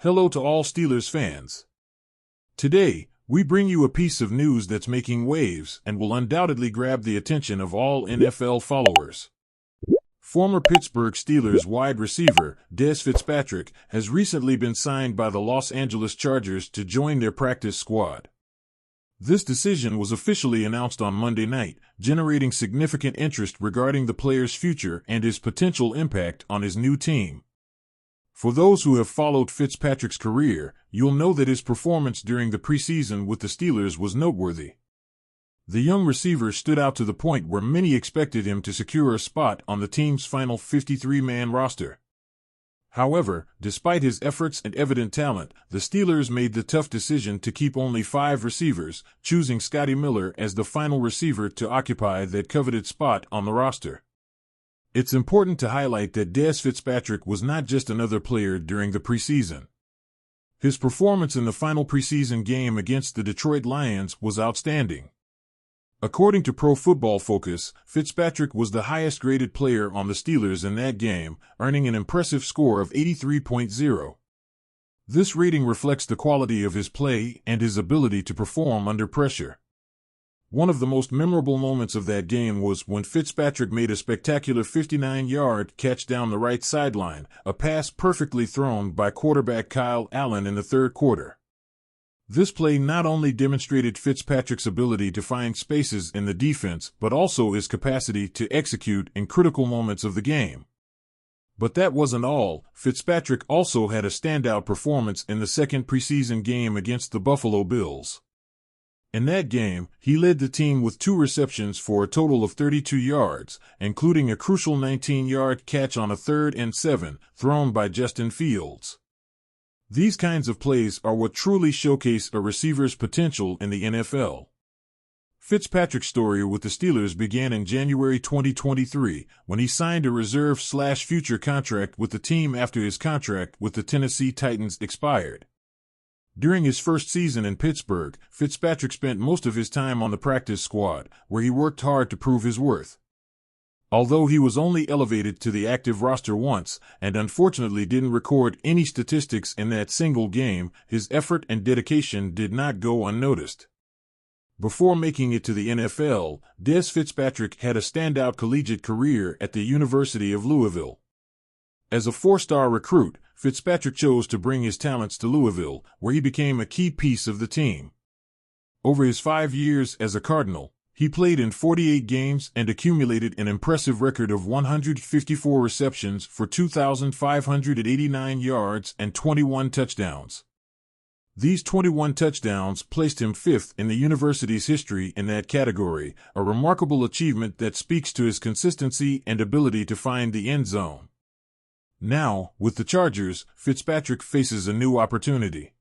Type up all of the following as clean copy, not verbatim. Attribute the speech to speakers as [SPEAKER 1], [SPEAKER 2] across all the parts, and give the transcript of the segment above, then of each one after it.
[SPEAKER 1] Hello to all Steelers fans. Today, we bring you a piece of news that's making waves and will undoubtedly grab the attention of all NFL followers. Former Pittsburgh Steelers wide receiver Dez Fitzpatrick has recently been signed by the Los Angeles Chargers to join their practice squad. This decision was officially announced on Monday night, generating significant interest regarding the player's future and his potential impact on his new team. For those who have followed Fitzpatrick's career, you'll know that his performance during the preseason with the Steelers was noteworthy. The young receiver stood out to the point where many expected him to secure a spot on the team's final 53-man roster. However, despite his efforts and evident talent, the Steelers made the tough decision to keep only 5 receivers, choosing Scotty Miller as the final receiver to occupy that coveted spot on the roster. It's important to highlight that Dez Fitzpatrick was not just another player during the preseason. His performance in the final preseason game against the Detroit Lions was outstanding. According to Pro Football Focus, Fitzpatrick was the highest-graded player on the Steelers in that game, earning an impressive score of 83.0. This rating reflects the quality of his play and his ability to perform under pressure. One of the most memorable moments of that game was when Fitzpatrick made a spectacular 59-yard catch down the right sideline, a pass perfectly thrown by quarterback Kyle Allen in the third quarter. This play not only demonstrated Fitzpatrick's ability to find spaces in the defense, but also his capacity to execute in critical moments of the game. But that wasn't all. Fitzpatrick also had a standout performance in the second preseason game against the Buffalo Bills. In that game, he led the team with 2 receptions for a total of 32 yards, including a crucial 19-yard catch on a 3rd and 7, thrown by Justin Fields. These kinds of plays are what truly showcase a receiver's potential in the NFL. Fitzpatrick's story with the Steelers began in January 2023, when he signed a reserve/future contract with the team after his contract with the Tennessee Titans expired. During his first season in Pittsburgh, Fitzpatrick spent most of his time on the practice squad, where he worked hard to prove his worth. Although he was only elevated to the active roster once, and unfortunately didn't record any statistics in that single game, his effort and dedication did not go unnoticed. Before making it to the NFL, Dez Fitzpatrick had a standout collegiate career at the University of Louisville. As a 4-star recruit, Fitzpatrick chose to bring his talents to Louisville, where he became a key piece of the team. Over his 5 years as a Cardinal, he played in 48 games and accumulated an impressive record of 154 receptions for 2,589 yards and 21 touchdowns. These 21 touchdowns placed him 5th in the university's history in that category, a remarkable achievement that speaks to his consistency and ability to find the end zone. Now, with the Chargers, Fitzpatrick faces a new opportunity.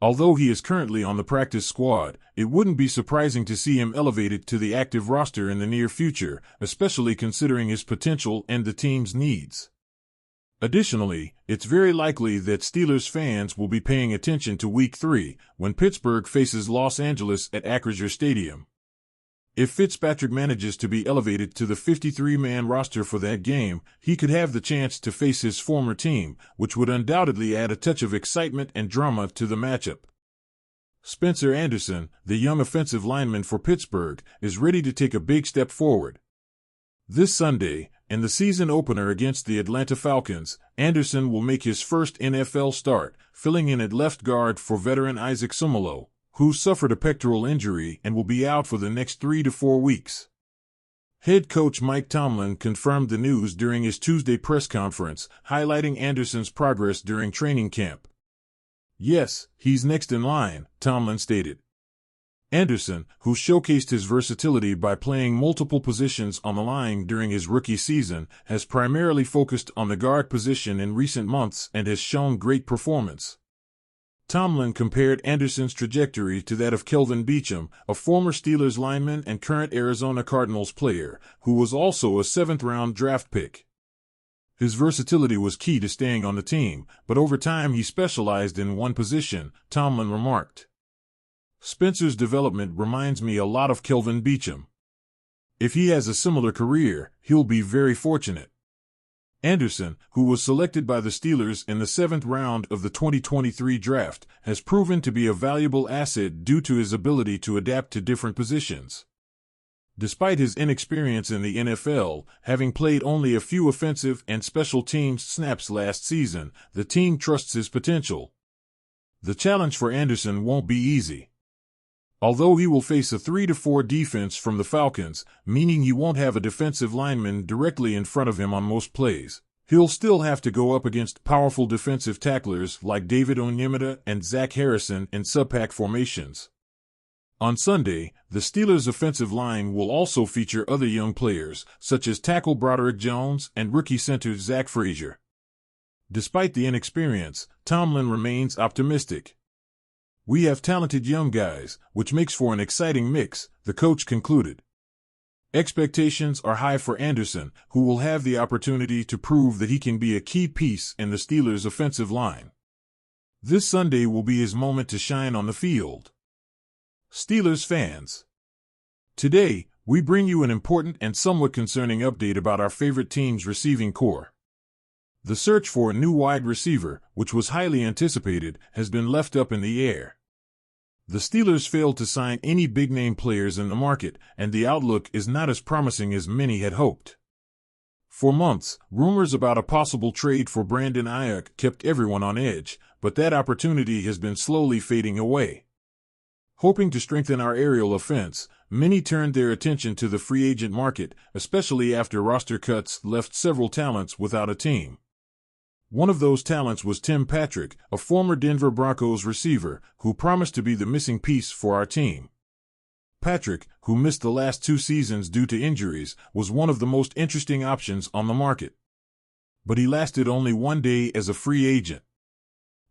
[SPEAKER 1] Although he is currently on the practice squad, it wouldn't be surprising to see him elevated to the active roster in the near future, especially considering his potential and the team's needs. Additionally, it's very likely that Steelers fans will be paying attention to Week 3, when Pittsburgh faces Los Angeles at Acrisure Stadium. If Fitzpatrick manages to be elevated to the 53-man roster for that game, he could have the chance to face his former team, which would undoubtedly add a touch of excitement and drama to the matchup. Spencer Anderson, the young offensive lineman for Pittsburgh, is ready to take a big step forward. This Sunday, in the season opener against the Atlanta Falcons, Anderson will make his first NFL start, filling in at left guard for veteran Isaac Seumalo, who suffered a pectoral injury and will be out for the next 3 to 4 weeks. Head coach Mike Tomlin confirmed the news during his Tuesday press conference, highlighting Anderson's progress during training camp. "Yes, he's next in line," Tomlin stated. Anderson, who showcased his versatility by playing multiple positions on the line during his rookie season, has primarily focused on the guard position in recent months and has shown great performance. Tomlin compared Anderson's trajectory to that of Kelvin Beachum, a former Steelers lineman and current Arizona Cardinals player, who was also a 7th-round draft pick. His versatility was key to staying on the team, but over time he specialized in one position, Tomlin remarked. "Spencer's development reminds me a lot of Kelvin Beachum. If he has a similar career, he'll be very fortunate." Anderson, who was selected by the Steelers in the 7th round of the 2023 draft, has proven to be a valuable asset due to his ability to adapt to different positions. Despite his inexperience in the NFL, having played only a few offensive and special teams snaps last season, the team trusts his potential. The challenge for Anderson won't be easy. Although he will face a 3-4 defense from the Falcons, meaning he won't have a defensive lineman directly in front of him on most plays, he'll still have to go up against powerful defensive tacklers like David Onyemata and Zach Harrison in sub-pack formations. On Sunday, the Steelers' offensive line will also feature other young players, such as tackle Broderick Jones and rookie center Zach Frazier. Despite the inexperience, Tomlin remains optimistic. "We have talented young guys, which makes for an exciting mix," the coach concluded. Expectations are high for Anderson, who will have the opportunity to prove that he can be a key piece in the Steelers' offensive line. This Sunday will be his moment to shine on the field. Steelers fans, today, we bring you an important and somewhat concerning update about our favorite team's receiving corps. The search for a new wide receiver, which was highly anticipated, has been left up in the air. The Steelers failed to sign any big-name players in the market, and the outlook is not as promising as many had hoped. For months, rumors about a possible trade for Brandon Ayuk kept everyone on edge, but that opportunity has been slowly fading away. Hoping to strengthen our aerial offense, many turned their attention to the free agent market, especially after roster cuts left several talents without a team. One of those talents was Tim Patrick, a former Denver Broncos receiver, who promised to be the missing piece for our team. Patrick, who missed the last 2 seasons due to injuries, was one of the most interesting options on the market. But he lasted only 1 day as a free agent.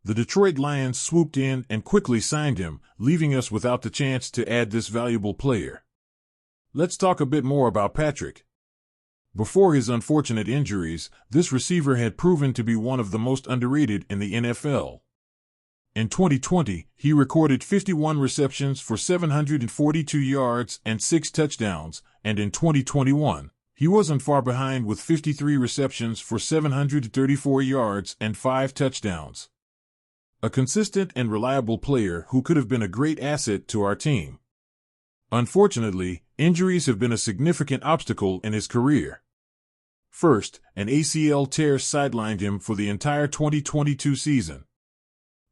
[SPEAKER 1] The Detroit Lions swooped in and quickly signed him, leaving us without the chance to add this valuable player. Let's talk a bit more about Patrick. Before his unfortunate injuries, this receiver had proven to be one of the most underrated in the NFL. In 2020, he recorded 51 receptions for 742 yards and 6 touchdowns, and in 2021, he wasn't far behind with 53 receptions for 734 yards and 5 touchdowns. A consistent and reliable player who could have been a great asset to our team. Unfortunately, injuries have been a significant obstacle in his career. First, an ACL tear sidelined him for the entire 2022 season.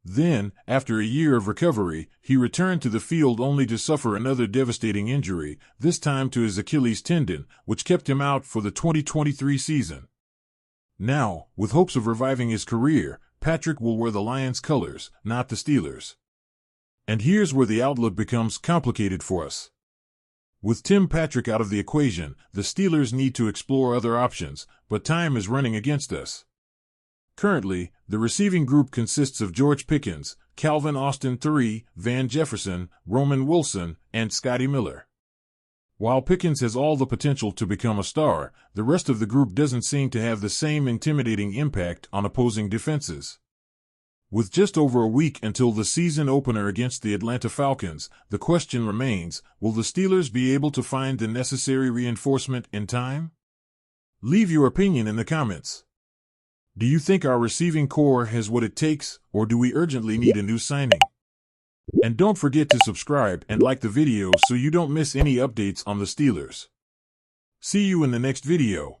[SPEAKER 1] Then, after a year of recovery, he returned to the field only to suffer another devastating injury, this time to his Achilles tendon, which kept him out for the 2023 season. Now, with hopes of reviving his career, Patrick will wear the Lions' colors, not the Steelers. And here's where the outlook becomes complicated for us. With Tim Patrick out of the equation, the Steelers need to explore other options, but time is running against us. Currently, the receiving group consists of George Pickens, Calvin Austin III, Van Jefferson, Roman Wilson, and Scotty Miller. While Pickens has all the potential to become a star, the rest of the group doesn't seem to have the same intimidating impact on opposing defenses. With just over a week until the season opener against the Atlanta Falcons, the question remains, will the Steelers be able to find the necessary reinforcement in time? Leave your opinion in the comments. Do you think our receiving corps has what it takes, or do we urgently need a new signing? And don't forget to subscribe and like the video so you don't miss any updates on the Steelers. See you in the next video.